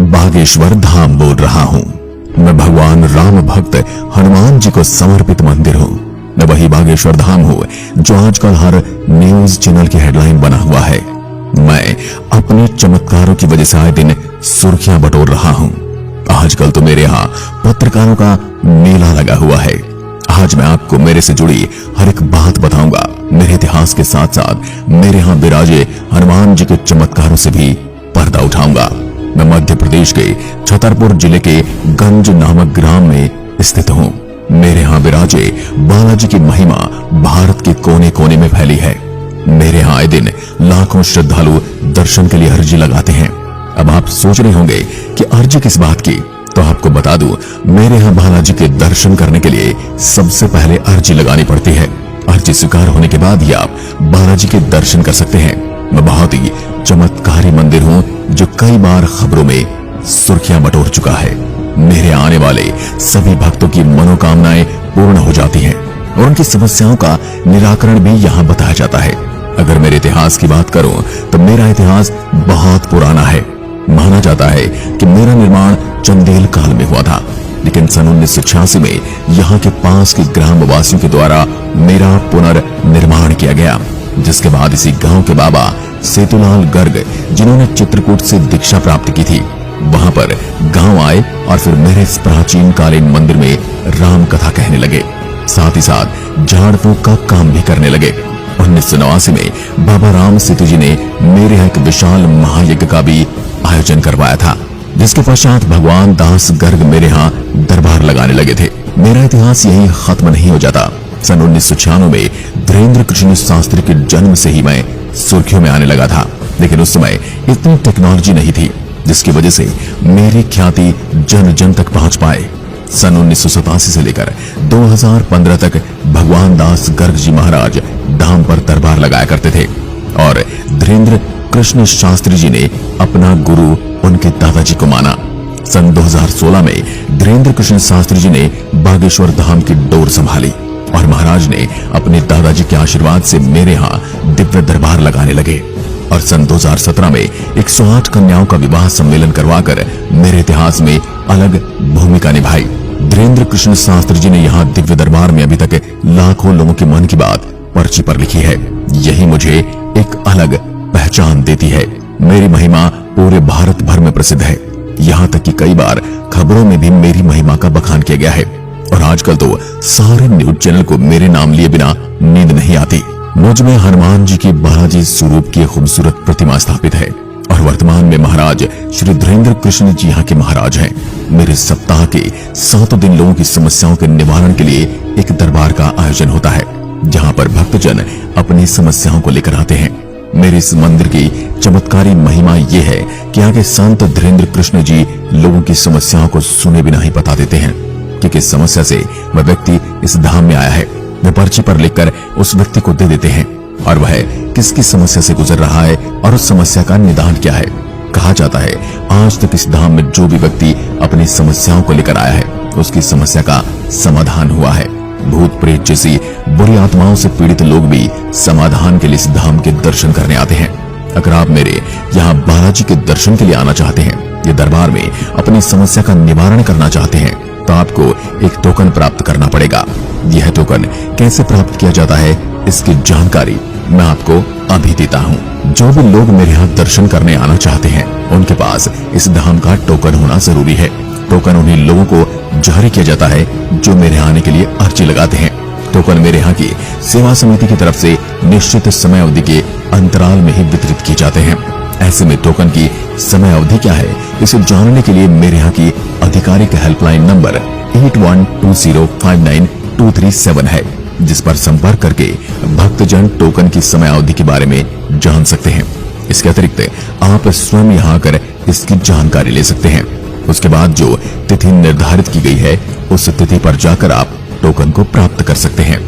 बागेश्वर धाम बोल रहा हूँ। मैं भगवान राम भक्त हनुमान जी को समर्पित मंदिर हूँ। मैं वही बागेश्वर धाम हूँ जो आजकल हर न्यूज चैनल की हेडलाइन बना हुआ है। मैं अपने चमत्कारों की वजह से आए दिन सुर्खियां बटोर रहा हूँ। आजकल तो मेरे यहाँ पत्रकारों का मेला लगा हुआ है। आज मैं आपको मेरे से जुड़ी हर एक बात बताऊंगा। मेरे इतिहास के साथ साथ मेरे यहाँ विराजे हनुमान जी के चमत्कारों से भी पर्दा उठाऊंगा। मैं मध्य प्रदेश के छतरपुर जिले के गंज नामक ग्राम में स्थित हूँ। मेरे यहाँ विराजे बालाजी की महिमा भारत के कोने कोने में फैली है। मेरे यहाँ आए दिन लाखों श्रद्धालु दर्शन के लिए अर्जी लगाते हैं। अब आप सोच रहे होंगे कि अर्जी किस बात की, तो आपको बता दूं, मेरे यहाँ बालाजी के दर्शन करने के लिए सबसे पहले अर्जी लगानी पड़ती है। अर्जी स्वीकार होने के बाद ही आप बालाजी के दर्शन कर सकते हैं। मैं बहुत ही चमत्कारी मंदिर हूँ जो कई बार खबरों में सुर्खियां बटोर चुका है। मेरे आने वाले सभी भक्तों की मनोकामनाएं पूर्ण हो जाती हैं और उनकी समस्याओं का निराकरण भी यहाँ बताया जाता है। अगर मेरे इतिहास की बात करूं तो मेरा इतिहास बहुत पुराना है। माना जाता है कि मेरा निर्माण चंदेल काल में हुआ था, लेकिन सन 1986 में यहाँ के पास के ग्रामवासियों के द्वारा मेरा पुनर्निर्माण किया गया, जिसके बाद इसी गांव के बाबा सेतुलाल गर्ग, जिन्होंने चित्रकूट से दीक्षा प्राप्त की थी, वहां पर गांव आए और फिर मेरे इस प्राचीन कालीन मंदिर में राम कथा कहने लगे। साथ ही साथ झाड़ फूंक का काम भी करने लगे। 1989 में बाबा राम सेतु जी ने मेरे यहाँ एक विशाल महायज्ञ का भी आयोजन करवाया था, जिसके पश्चात भगवान दास गर्ग मेरे यहाँ दरबार लगाने लगे थे। मेरा इतिहास यही खत्म नहीं हो जाता। सन 1996 में धीरेन्द्र कृष्ण शास्त्री के जन्म से ही मैं सुर्खियों में आने लगा था, लेकिन उस समय इतनी टेक्नोलॉजी नहीं थी जिसकी वजह से मेरी ख्याति जन जन तक पहुंच पाए। सन 1987 से लेकर 2015 तक भगवान दास गर्ग जी महाराज धाम पर दरबार लगाया करते थे और धीरेन्द्र कृष्ण शास्त्री जी ने अपना गुरु उनके दादाजी को माना। सन 2016 में धीरेन्द्र कृष्ण शास्त्री जी ने बागेश्वर धाम की डोर संभाली और महाराज ने अपने दादाजी के आशीर्वाद से मेरे यहाँ दिव्य दरबार लगाने लगे और सन 2017 में 108 कन्याओं का विवाह सम्मेलन करवाकर मेरे इतिहास में अलग भूमिका निभाई। धीरेन्द्र कृष्ण शास्त्री जी ने यहाँ दिव्य दरबार में अभी तक लाखों लोगों के मन की बात पर्ची पर लिखी है। यही मुझे एक अलग पहचान देती है। मेरी महिमा पूरे भारत भर में प्रसिद्ध है। यहाँ तक कि कई बार खबरों में भी मेरी महिमा का बखान किया गया है और आजकल तो सारे न्यूज चैनल को मेरे नाम लिए बिना नींद नहीं आती। मुझ में हनुमान जी की बालाजी स्वरूप की खूबसूरत प्रतिमा स्थापित है और वर्तमान में महाराज श्री धीरेन्द्र कृष्ण जी यहाँ के महाराज हैं। मेरे सप्ताह के 7 दिन लोगों की समस्याओं के निवारण के लिए एक दरबार का आयोजन होता है, जहाँ पर भक्तजन अपनी समस्याओं को लेकर आते हैं। मेरे इस मंदिर की चमत्कारी महिमा ये है कि आगे संत धीरेन्द्र कृष्ण जी लोगों की समस्याओं को सुने बिना ही बता देते हैं कि किस समस्या से वह व्यक्ति इस धाम में आया है। वे पर्ची पर लिखकर उस व्यक्ति को दे देते हैं और वह किसकी समस्या से गुजर रहा है और उस समस्या का निदान क्या है। कहा जाता है आज तक इस धाम में जो भी व्यक्ति अपनी समस्याओं को लेकर आया है उसकी समस्या का समाधान हुआ है। भूत प्रेत जैसी बुरी आत्माओं से पीड़ित लोग भी समाधान के लिए इस धाम के दर्शन करने आते हैं। अगर आप मेरे यहाँ बालाजी के दर्शन के लिए आना चाहते हैं, ये दरबार में अपनी समस्या का निवारण करना चाहते हैं, तो आपको एक टोकन प्राप्त करना पड़ेगा। यह टोकन कैसे प्राप्त किया जाता है इसकी जानकारी मैं आपको अभी देता हूँ। जो भी लोग मेरे यहाँ दर्शन करने आना चाहते हैं उनके पास इस धाम का टोकन होना जरूरी है। टोकन उन्हीं लोगों को जारी किया जाता है जो मेरे आने के लिए अर्जी लगाते हैं। टोकन मेरे यहाँ की सेवा समिति की तरफ से निश्चित समय अवधि के अंतराल में ही वितरित किए जाते हैं। ऐसे में टोकन की समय अवधि क्या है इसे जानने के लिए मेरे यहाँ की आधिकारिक हेल्पलाइन नंबर 8120592237 है, जिस पर संपर्क करके भक्तजन टोकन की समय अवधि के बारे में जान सकते हैं। इसके अतिरिक्त आप स्वयं यहाँ आकर इसकी जानकारी ले सकते हैं। उसके बाद जो तिथि निर्धारित की गई है उस तिथि पर जाकर आप टोकन को प्राप्त कर सकते हैं,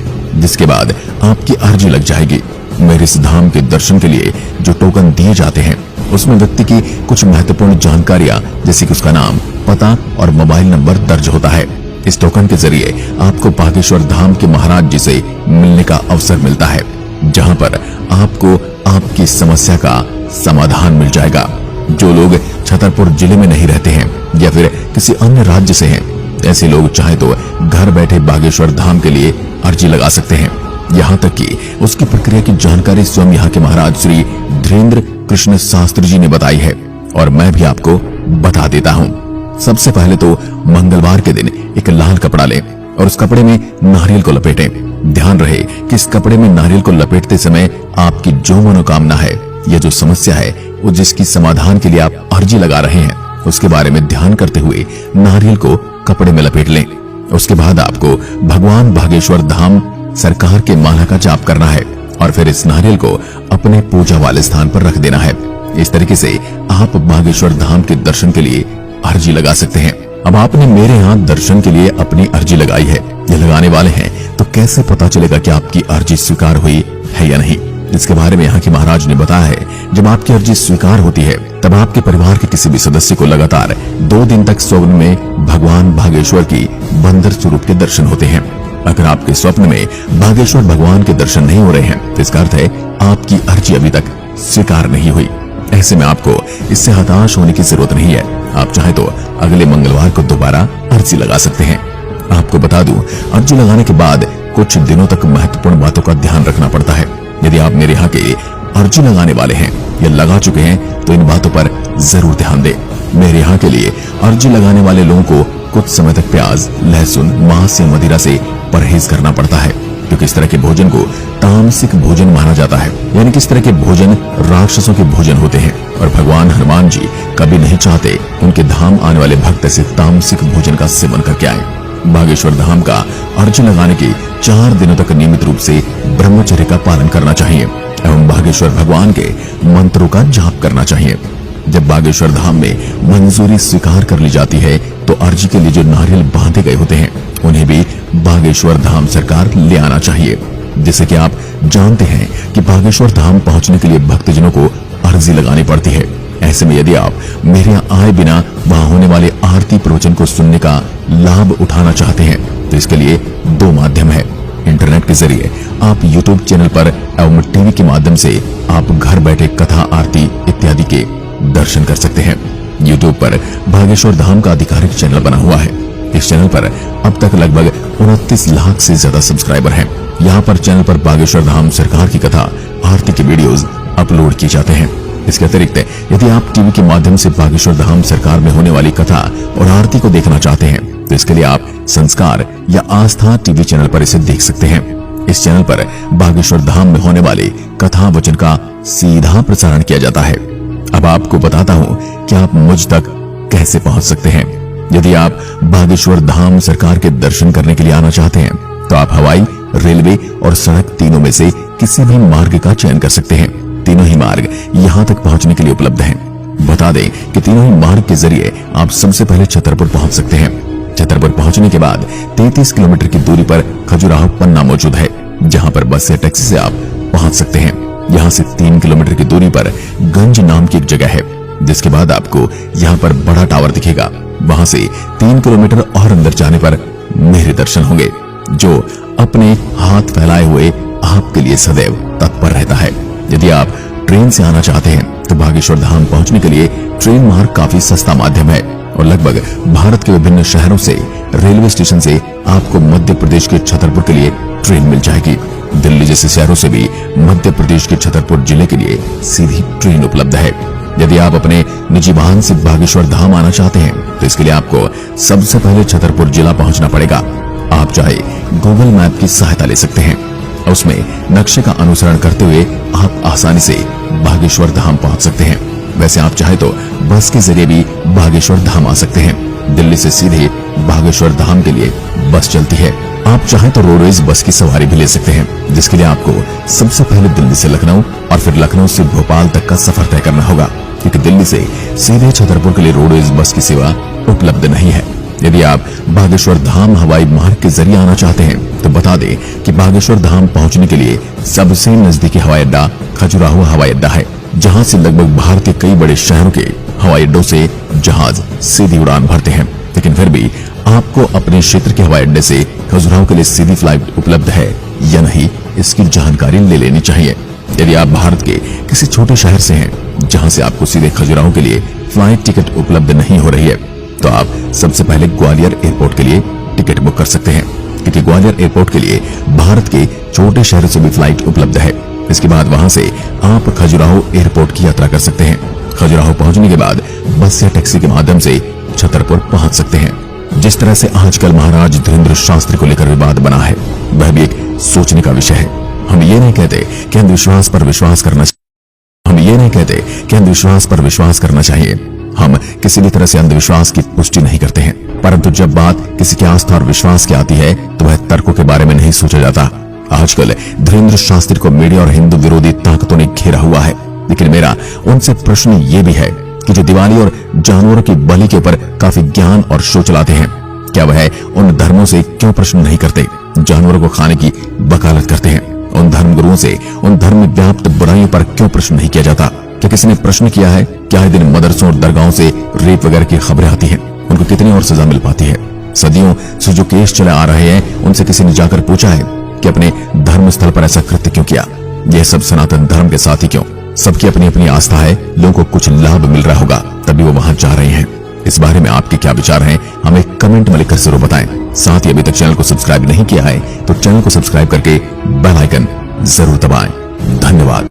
जिसके बाद आपकी अर्जी लग जाएगी। मेरे इस धाम के दर्शन के लिए जो टोकन दिए जाते हैं उसमें व्यक्ति की कुछ महत्वपूर्ण जानकारियां जैसे कि उसका नाम, पता और मोबाइल नंबर दर्ज होता है। इस टोकन के जरिए आपको बागेश्वर धाम के महाराज जी से मिलने का अवसर मिलता है, जहां पर आपको आपकी समस्या का समाधान मिल जाएगा। जो लोग छतरपुर जिले में नहीं रहते हैं या फिर किसी अन्य राज्य से हैं, ऐसे लोग चाहे तो घर बैठे बागेश्वर धाम के लिए अर्जी लगा सकते हैं। यहाँ तक कि उसकी प्रक्रिया की जानकारी स्वयं यहाँ के महाराज श्री धीरेन्द्र कृष्ण शास्त्री जी ने बताई है और मैं भी आपको बता देता हूँ। सबसे पहले तो मंगलवार के दिन एक लाल कपड़ा लें और उस कपड़े में नारियल को लपेटें। ध्यान रहे कि इस कपड़े में नारियल को लपेटते समय आपकी जो मनोकामना है या जो समस्या है वो जिसकी समाधान के लिए आप अर्जी लगा रहे हैं उसके बारे में ध्यान करते हुए नारियल को कपड़े में लपेट लें। उसके बाद आपको भगवान बागेश्वर धाम सरकार के माला का जाप करना है और फिर इस नारियल को अपने पूजा वाले स्थान पर रख देना है। इस तरीके से आप बागेश्वर धाम के दर्शन के लिए अर्जी लगा सकते हैं। अब आपने मेरे यहाँ दर्शन के लिए अपनी अर्जी लगाई है या लगाने वाले हैं, तो कैसे पता चलेगा कि आपकी अर्जी स्वीकार हुई है या नहीं? इसके बारे में यहाँ के महाराज ने बताया है, जब आपकी अर्जी स्वीकार होती है तब आपके परिवार के किसी भी सदस्य को लगातार 2 दिन तक स्वप्न में भगवान बागेश्वर की बंदर स्वरूप के दर्शन होते हैं। अगर आपके स्वप्न में बागेश्वर भगवान के दर्शन नहीं हो रहे हैं तो इसका अर्थ है आपकी अर्जी अभी तक स्वीकार नहीं हुई। ऐसे में आपको इससे हताश होने की जरूरत नहीं है। आप चाहे तो अगले मंगलवार को दोबारा अर्जी लगा सकते हैं। आपको बता दूं, अर्जी लगाने के बाद कुछ दिनों तक महत्वपूर्ण बातों का ध्यान रखना पड़ता है। यदि आप मेरे यहाँ के अर्जी लगाने वाले हैं या लगा चुके हैं तो इन बातों पर जरूर ध्यान दें। मेरे यहाँ के लिए अर्जी लगाने वाले लोगों को कुछ समय तक प्याज, लहसुन, मांस या मदिरा से परहेज करना पड़ता है, क्योंकि इस तरह के भोजन को तामसिक भोजन माना जाता है। यानी कि इस तरह के भोजन राक्षसों के भोजन होते हैं और भगवान हनुमान जी कभी नहीं चाहते उनके धाम आने वाले भक्त ऐसे तामसिक भोजन का सेवन करके आए। बागेश्वर धाम का अर्जी लगाने के 4 दिनों तक नियमित रूप से ब्रह्मचर्य का पालन करना चाहिए एवं बागेश्वर भगवान के मंत्रों का जाप करना चाहिए। जब बागेश्वर धाम में मंजूरी स्वीकार कर ली जाती है तो अर्जी के लिए जो नारियल बांधे गए होते हैं उन्हें भी बागेश्वर धाम सरकार ले आना चाहिए। जैसे कि आप जानते हैं कि बागेश्वर धाम पहुंचने के लिए भक्तजनों को अर्जी लगानी पड़ती है। ऐसे में यदि आप मेरे यहाँ आए बिना वहां होने वाले आरती प्रवचन को सुनने का लाभ उठाना चाहते हैं तो इसके लिए 2 माध्यम है। इंटरनेट के जरिए आप यूट्यूब चैनल पर एवं टीवी के माध्यम से आप घर बैठे कथा, आरती इत्यादि के दर्शन कर सकते हैं। यूट्यूब पर बागेश्वर धाम का आधिकारिक चैनल बना हुआ है। इस चैनल पर अब तक लगभग 29 लाख से ज्यादा सब्सक्राइबर हैं। यहाँ पर चैनल पर बागेश्वर धाम सरकार की कथा, आरती के वीडियोस अपलोड किए जाते हैं। इसके अतिरिक्त यदि आप टीवी के माध्यम से बागेश्वर धाम सरकार में होने वाली कथा और आरती को देखना चाहते हैं तो इसके लिए आप संस्कार या आस्था टीवी चैनल पर इसे देख सकते हैं। इस चैनल पर बागेश्वर धाम में होने वाली कथा वचन का सीधा प्रसारण किया जाता है। अब आपको बताता हूँ कि आप मुझ तक कैसे पहुँच सकते हैं। यदि आप बागेश्वर धाम सरकार के दर्शन करने के लिए आना चाहते हैं तो आप हवाई, रेलवे और सड़क तीनों में से किसी भी मार्ग का चयन कर सकते हैं। तीनों ही मार्ग यहाँ तक पहुँचने के लिए उपलब्ध हैं। बता दें कि तीनों ही मार्ग के जरिए आप सबसे पहले छतरपुर पहुँच सकते हैं। छतरपुर पहुँचने के बाद 33 किलोमीटर की दूरी पर खजुराहो पन्ना मौजूद है, जहाँ पर बस या टैक्सी से आप पहुँच सकते हैं। यहाँ से 3 किलोमीटर की दूरी पर गंज नाम की एक जगह है, जिसके बाद आपको यहाँ पर बड़ा टावर दिखेगा। वहां से 3 किलोमीटर और अंदर जाने पर मेरे दर्शन होंगे, जो अपने हाथ फैलाए हुए आपके लिए सदैव तत्पर रहता है। यदि आप ट्रेन से आना चाहते हैं तो बागेश्वर धाम पहुंचने के लिए ट्रेन मार्ग काफी सस्ता माध्यम है और लगभग भारत के विभिन्न शहरों से, रेलवे स्टेशन से आपको मध्य प्रदेश के छतरपुर के लिए ट्रेन मिल जाएगी। दिल्ली जैसे शहरों से भी मध्य प्रदेश के छतरपुर जिले के लिए सीधी ट्रेन उपलब्ध है। यदि आप अपने निजी वाहन से बागेश्वर धाम आना चाहते हैं तो इसके लिए आपको सबसे पहले छतरपुर जिला पहुंचना पड़ेगा। आप चाहे गूगल मैप की सहायता ले सकते हैं, उसमें नक्शे का अनुसरण करते हुए आप आसानी से बागेश्वर धाम पहुंच सकते हैं। वैसे आप चाहे तो बस के जरिए भी बागेश्वर धाम आ सकते हैं। दिल्ली से सीधे बागेश्वर धाम के लिए बस चलती है। आप चाहे तो रोडवेज बस की सवारी भी ले सकते हैं, जिसके लिए आपको सबसे पहले दिल्ली से लखनऊ और फिर लखनऊ से भोपाल तक का सफर तय करना होगा, क्योंकि दिल्ली से सीधे छतरपुर के लिए रोडवेज बस की सेवा उपलब्ध नहीं है। यदि आप बागेश्वर धाम हवाई मार्ग के जरिए आना चाहते हैं तो बता दें कि बागेश्वर धाम पहुंचने के लिए सबसे नजदीकी हवाई अड्डा खजुराहो हवाई अड्डा है, जहां से लगभग भारत के कई बड़े शहरों के हवाई अड्डों से जहाज सीधी उड़ान भरते हैं। लेकिन फिर भी आपको अपने क्षेत्र के हवाई अड्डे से खजुराहो के लिए सीधी फ्लाइट उपलब्ध है या नहीं, इसकी जानकारी ले लेनी चाहिए। यदि आप भारत के किसी छोटे शहर से हैं जहां से आपको सीधे खजुराहो के लिए फ्लाइट टिकट उपलब्ध नहीं हो रही है, तो आप सबसे पहले ग्वालियर एयरपोर्ट के लिए टिकट बुक कर सकते हैं, क्योंकि ग्वालियर एयरपोर्ट के लिए भारत के छोटे शहरों से भी फ्लाइट उपलब्ध है। इसके बाद वहां से आप खजुराहो एयरपोर्ट की यात्रा कर सकते हैं। खजुराहो पहुंचने के बाद बस या टैक्सी के माध्यम से छतरपुर पहुंच सकते हैं। जिस तरह से आजकल महाराज धीरेन्द्र शास्त्री को लेकर विवाद बना है, वह भी एक सोचने का विषय है। हम ये नहीं कहते कि अंधविश्वास पर विश्वास करना चाहिए। हम किसी भी तरह से अंधविश्वास की पुष्टि नहीं करते हैं, परंतु जब बात किसी की आस्था और विश्वास की आती है तो वह तर्कों के बारे में नहीं सोचा जाता। आजकल धीरेन्द्र शास्त्री को मीडिया और हिंदू विरोधी ताकतों ने घेरा हुआ है, लेकिन मेरा उनसे प्रश्न ये भी है कि जो दिवाली और जानवरों की बलि के ऊपर काफी ज्ञान और सोच लाते हैं, क्या वह उन धर्मों से क्यों प्रश्न नहीं करते, जानवरों को खाने की वकालत करते हैं? उन धर्म गुरुओं से उन धर्म में व्याप्त बुराइयों पर क्यों प्रश्न नहीं किया जाता? क्या किसी ने प्रश्न किया है कि आए दिन मदरसों और दरगाहों से रेप वगैरह की खबरें आती हैं, उनको कितनी और सजा मिल पाती है? सदियों से जो केस चले आ रहे हैं, उनसे किसी ने जाकर पूछा है कि अपने धर्म स्थल पर ऐसा कृत्य क्यों किया? यह सब सनातन धर्म के साथ ही क्यों? सबकी अपनी अपनी आस्था है, लोगों को कुछ लाभ मिल रहा होगा तभी वो वहां जा रहे हैं। इस बारे में आपके क्या विचार हैं, हमें कमेंट में लिखकर जरूर बताएं। साथ ही अभी तक चैनल को सब्सक्राइब नहीं किया है तो चैनल को सब्सक्राइब करके बेल आइकन जरूर दबाएं। धन्यवाद।